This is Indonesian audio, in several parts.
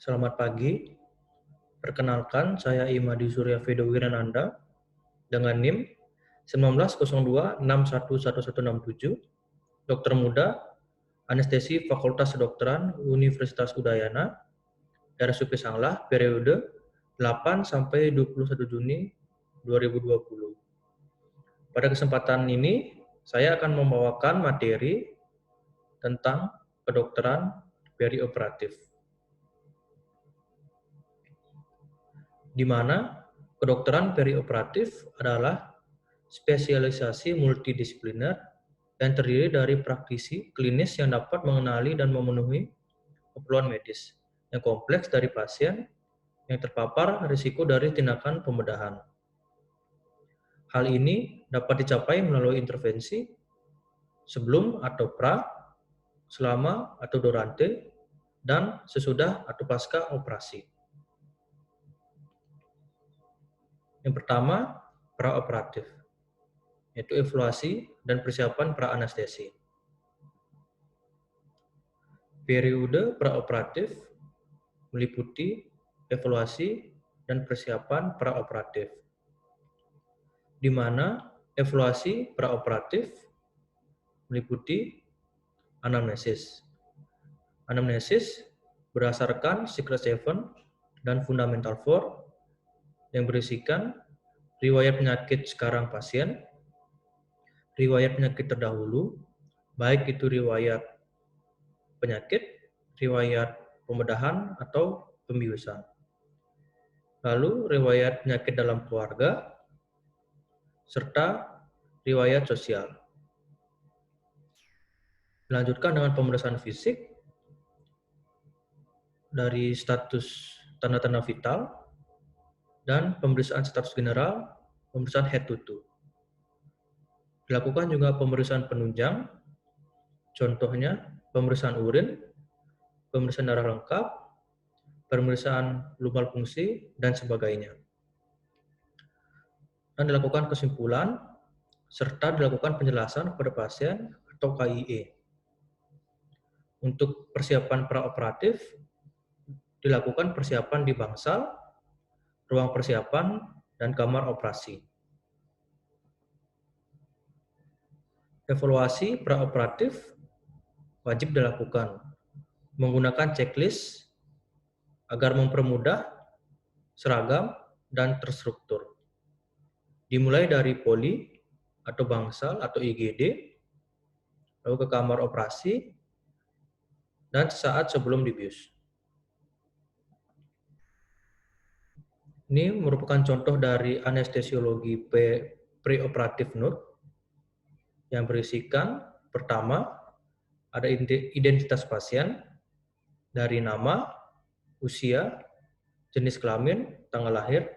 Selamat pagi, perkenalkan saya Imadi Surya Vedo Wirananda dengan NIM 1902611167, dokter muda, anestesi Fakultas Kedokteran Universitas Udayana, RSUP Sanglah, periode 8 sampai 21 Juni 2020. Pada kesempatan ini, saya akan membawakan materi tentang kedokteran perioperatif, di mana kedokteran perioperatif adalah spesialisasi multidisipliner yang terdiri dari praktisi klinis yang dapat mengenali dan memenuhi keperluan medis yang kompleks dari pasien yang terpapar risiko dari tindakan pembedahan. Hal ini dapat dicapai melalui intervensi sebelum atau pra, selama atau durante, dan sesudah atau pasca operasi. Yang pertama, praoperatif, yaitu evaluasi dan persiapan pra-anestesi. Periode praoperatif meliputi evaluasi dan persiapan praoperatif, di mana evaluasi praoperatif meliputi anamnesis. Anamnesis berdasarkan Secret 7 dan Fundamental 4 yang berisikan riwayat penyakit sekarang pasien, riwayat penyakit terdahulu, baik itu riwayat penyakit, riwayat pembedahan, atau pembiusan. Lalu riwayat penyakit dalam keluarga, serta riwayat sosial. Dilanjutkan dengan pemeriksaan fisik dari status tanda-tanda vital dan pemeriksaan status general, pemeriksaan head to toe. Dilakukan juga pemeriksaan penunjang, contohnya pemeriksaan urin, pemeriksaan darah lengkap, pemeriksaan lumbal fungsi, dan sebagainya. Dan dilakukan kesimpulan, serta dilakukan penjelasan kepada pasien atau KIE. Untuk persiapan praoperatif, dilakukan persiapan di bangsal, ruang persiapan, dan kamar operasi. Evaluasi praoperatif wajib dilakukan menggunakan checklist agar mempermudah, seragam, dan terstruktur. Dimulai dari poli atau bangsal atau IGD, lalu ke kamar operasi, dan sesaat sebelum dibius. Ini merupakan contoh dari anestesiologi preoperatif note yang berisikan pertama, ada identitas pasien dari nama, usia, jenis kelamin, tanggal lahir,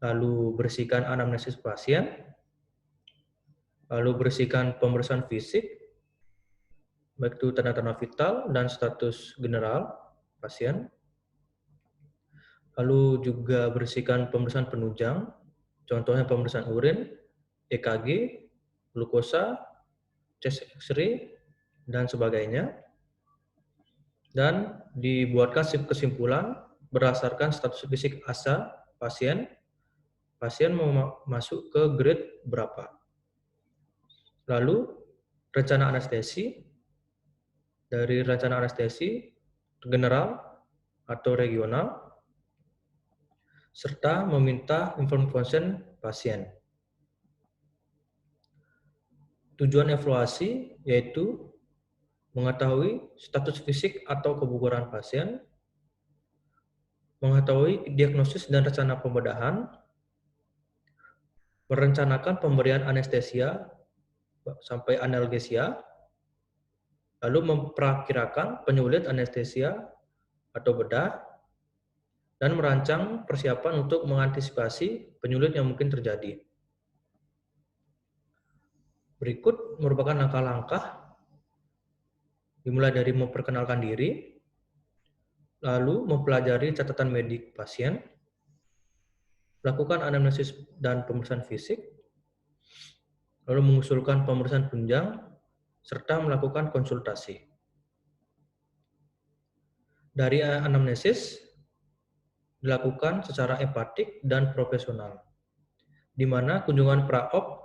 lalu berisikan anamnesis pasien, lalu berisikan pemeriksaan fisik, baik itu tanda-tanda vital dan status general pasien, lalu juga berisikan pemeriksaan penunjang, contohnya pemeriksaan urin, EKG, glukosa, chest X-ray, dan sebagainya. Dan dibuatkan kesimpulan berdasarkan status fisik ASA pasien mau masuk ke grade berapa. Lalu rencana anestesi, dari rencana anestesi general atau regional, serta meminta informed consent pasien. Tujuan evaluasi yaitu mengetahui status fisik atau kebugaran pasien, mengetahui diagnosis dan rencana pembedahan, merencanakan pemberian anestesia sampai analgesia, lalu memperkirakan penyulit anestesia atau bedah, dan merancang persiapan untuk mengantisipasi penyulit yang mungkin terjadi. Berikut merupakan langkah-langkah, dimulai dari memperkenalkan diri, lalu mempelajari catatan medik pasien, lakukan anamnesis dan pemeriksaan fisik, lalu mengusulkan pemeriksaan penunjang, serta melakukan konsultasi. Dari anamnesis dilakukan secara empatik dan profesional, di mana kunjungan pra-op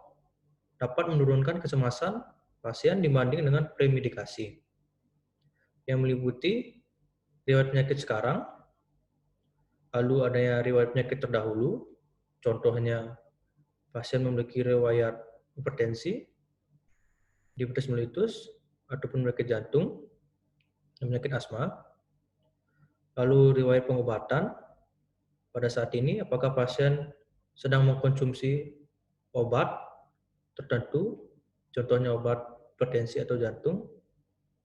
dapat menurunkan kecemasan pasien dibanding dengan premedikasi, yang meliputi riwayat penyakit sekarang, lalu adanya riwayat penyakit terdahulu, contohnya pasien memiliki riwayat hipertensi, diabetes mellitus, ataupun penyakit jantung, dan penyakit asma, lalu riwayat pengobatan pada saat ini, apakah pasien sedang mengkonsumsi obat tertentu, contohnya obat hipertensi atau jantung,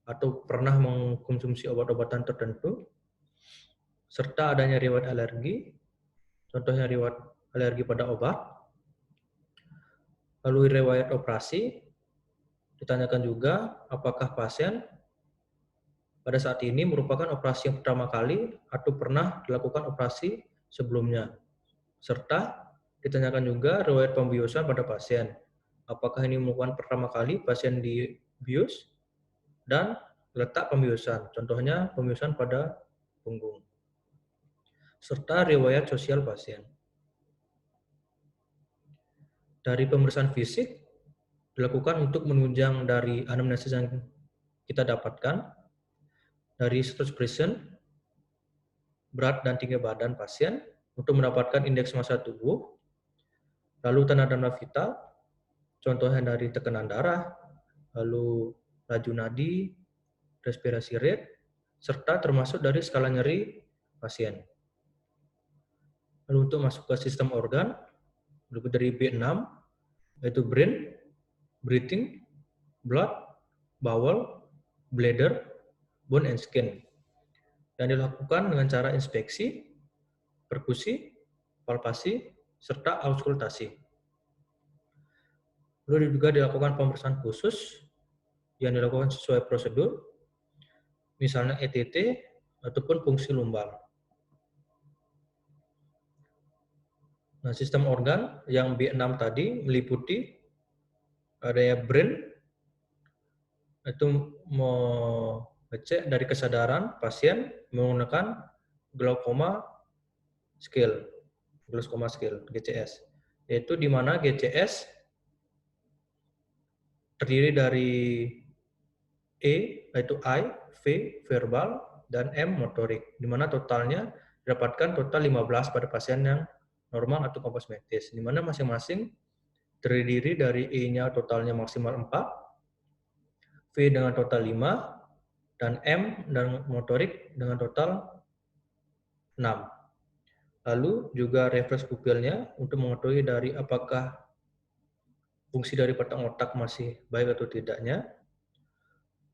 atau pernah mengkonsumsi obat-obatan tertentu, serta adanya riwayat alergi, contohnya riwayat alergi pada obat, lalu riwayat operasi, ditanyakan juga apakah pasien pada saat ini merupakan operasi yang pertama kali atau pernah dilakukan operasi sebelumnya, serta ditanyakan juga riwayat pembiusan pada pasien, apakah ini merupakan pertama kali pasien dibius, dan letak pembiusan, contohnya pembiusan pada punggung, serta riwayat sosial pasien. Dari pemeriksaan fisik dilakukan untuk menunjang dari anamnesis yang kita dapatkan, dari status present, berat dan tinggi badan pasien, untuk mendapatkan indeks massa tubuh, lalu tanda-tanda vital, contohnya dari tekanan darah, lalu laju nadi, respirasi rate, serta termasuk dari skala nyeri pasien. Lalu untuk masuk ke sistem organ, berikut dari B6, yaitu brain, breathing, blood, bowel, bladder, bone and skin. Dan dilakukan dengan cara inspeksi, perkusi, palpasi, serta auskultasi. Lalu juga dilakukan pemeriksaan khusus yang dilakukan sesuai prosedur, misalnya ETT ataupun fungsi lumbar. Nah, sistem organ yang B6 tadi meliputi adanya brain, itu mengecek dari kesadaran pasien menggunakan glaucoma scale, GCS, yaitu di mana GCS terdiri dari E, yaitu I, V, verbal, dan M, motorik, di mana totalnya didapatkan total 15 pada pasien yang normal atau komposmetis, di mana masing-masing terdiri dari E-nya totalnya maksimal 4, V dengan total 5, dan M dan motorik dengan total 6. Lalu juga refleks pupilnya untuk mengetahui dari apakah fungsi dari batang otak masih baik atau tidaknya.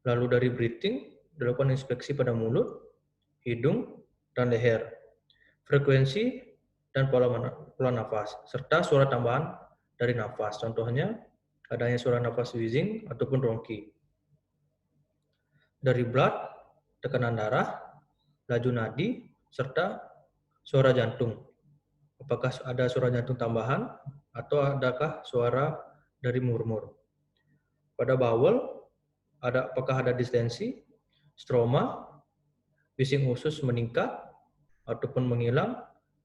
Lalu dari breathing, dilakukan inspeksi pada mulut, hidung, dan leher, frekuensi dan pola nafas, serta suara tambahan dari nafas, contohnya adanya suara nafas wheezing ataupun ronki. Dari blood, tekanan darah, laju nadi, serta suara jantung. Apakah ada suara jantung tambahan atau adakah suara dari murmur. Pada bowel, apakah ada distensi, stroma, bising usus meningkat ataupun menghilang,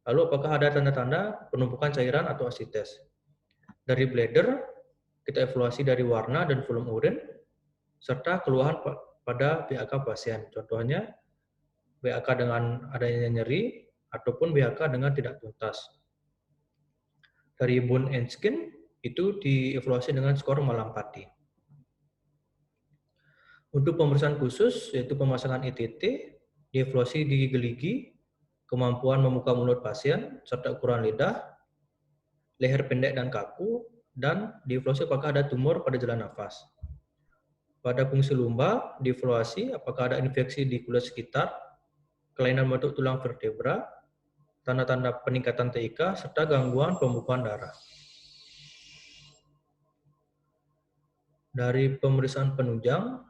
lalu apakah ada tanda-tanda penumpukan cairan atau asites. Dari bladder, kita evaluasi dari warna dan volume urin, serta keluhan pada BAK pasien. Contohnya, BAK dengan adanya nyeri, ataupun BAK dengan tidak tuntas. Dari bone and skin, itu dievaluasi dengan skor Malampati. Untuk pemeriksaan khusus, yaitu pemasangan ETT, dievaluasi di gigi, kemampuan membuka mulut pasien, serta ukuran lidah, leher pendek dan kaku, dan dievaluasi apakah ada tumor pada jalan nafas. Pada fungsi lumbar, dievaluasi apakah ada infeksi di kulit sekitar, kelainan bentuk tulang vertebra, tanda-tanda peningkatan TIK, serta gangguan pembukaan darah. Dari pemeriksaan penunjang,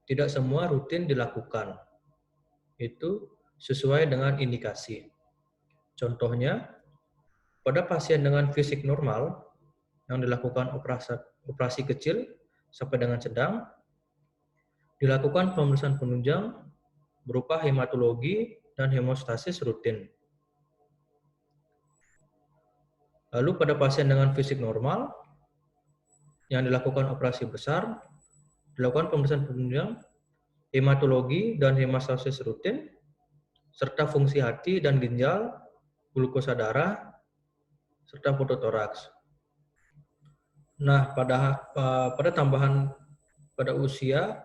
tidak semua rutin dilakukan. Itu sesuai dengan indikasi. Contohnya, pada pasien dengan fisik normal yang dilakukan operasi kecil sampai dengan sedang, dilakukan pemeriksaan penunjang berupa hematologi dan hemostasis rutin. Lalu pada pasien dengan fisik normal yang dilakukan operasi besar, dilakukan pemeriksaan penunjang, hematologi dan hemostasis rutin, serta fungsi hati dan ginjal, glukosa darah, serta fototoraks. Nah, pada tambahan pada usia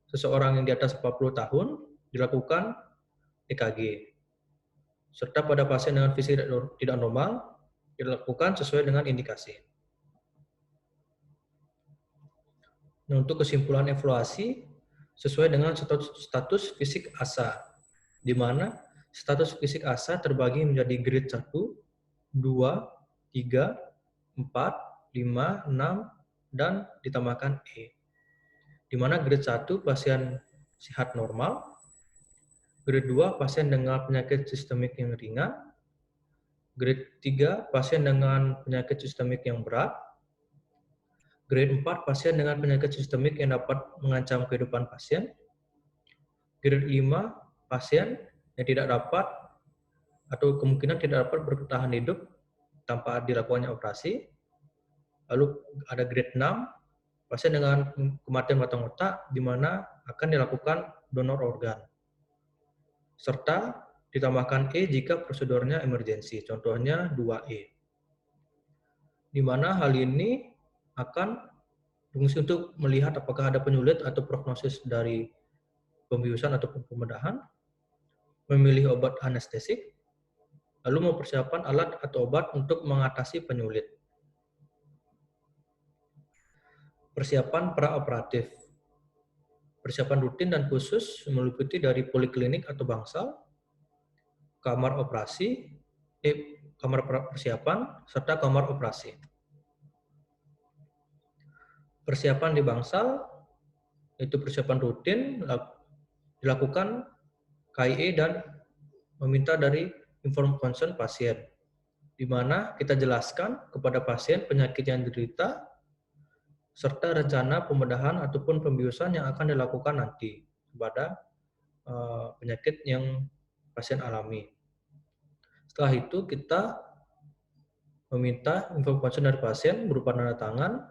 seseorang yang di atas 40 tahun dilakukan EKG. Serta pada pasien dengan fisik tidak normal dilakukan sesuai dengan indikasi. Nah, untuk kesimpulan evaluasi sesuai dengan status fisik ASA, di mana status fisik ASA terbagi menjadi grade 1, 2, 3, 4, 5, 6, dan ditambahkan E. Di mana grade 1 pasien sehat normal, grade 2 pasien dengan penyakit sistemik yang ringan, grade 3 pasien dengan penyakit sistemik yang berat, grade 4 pasien dengan penyakit sistemik yang dapat mengancam kehidupan pasien, grade 5 pasien yang tidak dapat atau kemungkinan tidak dapat bertahan hidup tanpa dilakukannya operasi. Lalu ada grade 6, pasien dengan kematian batang otak di mana akan dilakukan donor organ. Serta ditambahkan E jika prosedurnya emergensi, contohnya 2E. Di mana hal ini akan berfungsi untuk melihat apakah ada penyulit atau prognosis dari pembiusan atau pembedahan, memilih obat anestesik, lalu mempersiapkan alat atau obat untuk mengatasi penyulit. Persiapan praoperatif. Persiapan rutin dan khusus meliputi dari poliklinik atau bangsal, kamar operasi, kamar persiapan, serta kamar operasi. Persiapan di bangsal, itu persiapan rutin, dilakukan KIE dan meminta dari informed consent pasien, di mana kita jelaskan kepada pasien penyakit yang diderita, serta rencana pembedahan ataupun pembiusan yang akan dilakukan nanti kepada penyakit yang pasien alami. Setelah itu kita meminta informed consent dari pasien berupa tanda tangan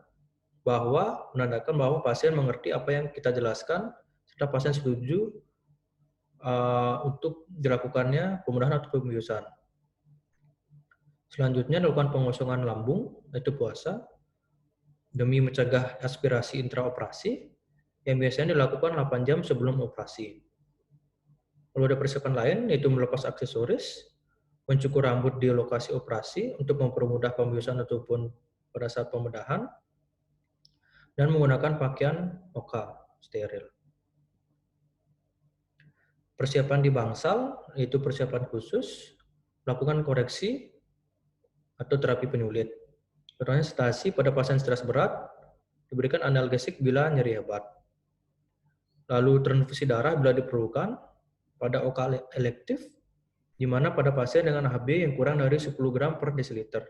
bahwa menandakan bahwa pasien mengerti apa yang kita jelaskan serta pasien setuju untuk dilakukannya pembedahan atau pembiusan. Selanjutnya dilakukan pengosongan lambung, yaitu puasa, demi mencegah aspirasi intraoperasi yang biasanya dilakukan 8 jam sebelum operasi. Lalu ada persiapan lain, yaitu melepas aksesoris, mencukur rambut di lokasi operasi untuk mempermudah pembiusan ataupun pada saat pembedahan, dan menggunakan pakaian OKA steril. Persiapan di bangsal, yaitu persiapan khusus, melakukan koreksi atau terapi penyulit. Contohnya sedasi pada pasien stres berat, diberikan analgesik bila nyeri hebat. Lalu transfusi darah bila diperlukan pada OKA elektif, di mana pada pasien dengan HB yang kurang dari 10 gram per desiliter.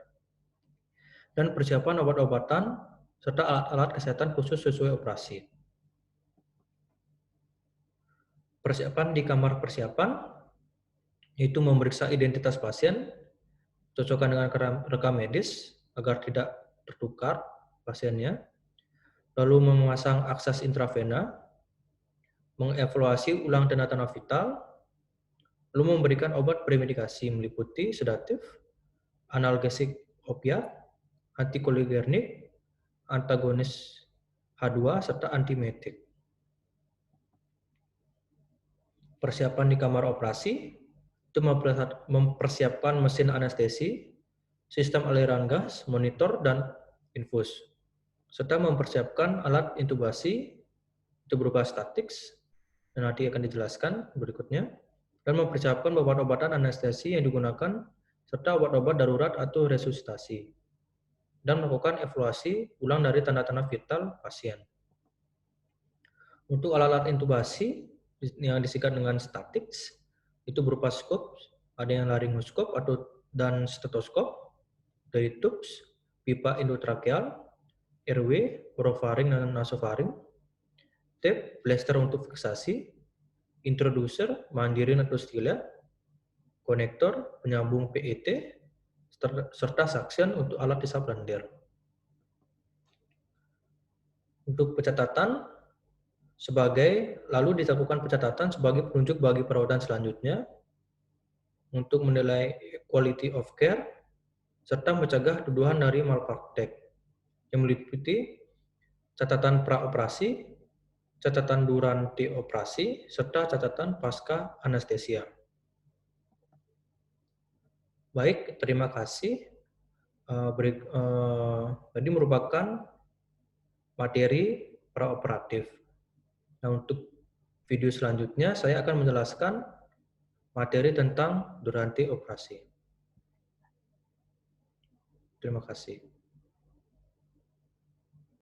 Dan persiapan obat-obatan serta alat-alat kesehatan khusus sesuai operasi. Persiapan di kamar persiapan, yaitu memeriksa identitas pasien, cocokkan dengan rekam medis agar tidak tertukar pasiennya, lalu memasang aksas intravena, mengevaluasi ulang tanda-tanda vital, lalu memberikan obat premedikasi meliputi sedatif, analgesik opiat, antikolinergik, antagonis H2, serta antiemetik. Persiapan di kamar operasi itu mempersiapkan mesin anestesi, sistem aliran gas, monitor, dan infus, serta mempersiapkan alat intubasi itu berupa statics, dan nanti akan dijelaskan berikutnya, dan mempersiapkan obat-obatan anestesi yang digunakan, serta obat-obat darurat atau resusitasi, dan melakukan evaluasi ulang dari tanda-tanda vital pasien. Untuk alat-alat intubasi yang disingkat dengan statics, itu berupa skop, ada yang laryngoskop dan stetoskop, dari tubes, pipa endotrakeal, airway, orofaring dan nasofaring, tape, blaster untuk fiksasi, introducer, mandirin atau stila, konektor, penyambung PET, serta suction untuk alat hisap lendir. Untuk pencatatan, lalu dilakukan pencatatan sebagai penunjuk bagi perawatan selanjutnya untuk menilai quality of care serta mencegah tuduhan dari malpraktek yang meliputi catatan praoperasi, catatan durante operasi, serta catatan pasca anestesia. Baik, terima kasih. Tadi merupakan materi praoperatif. Nah, untuk video selanjutnya saya akan menjelaskan materi tentang durante operasi. Terima kasih.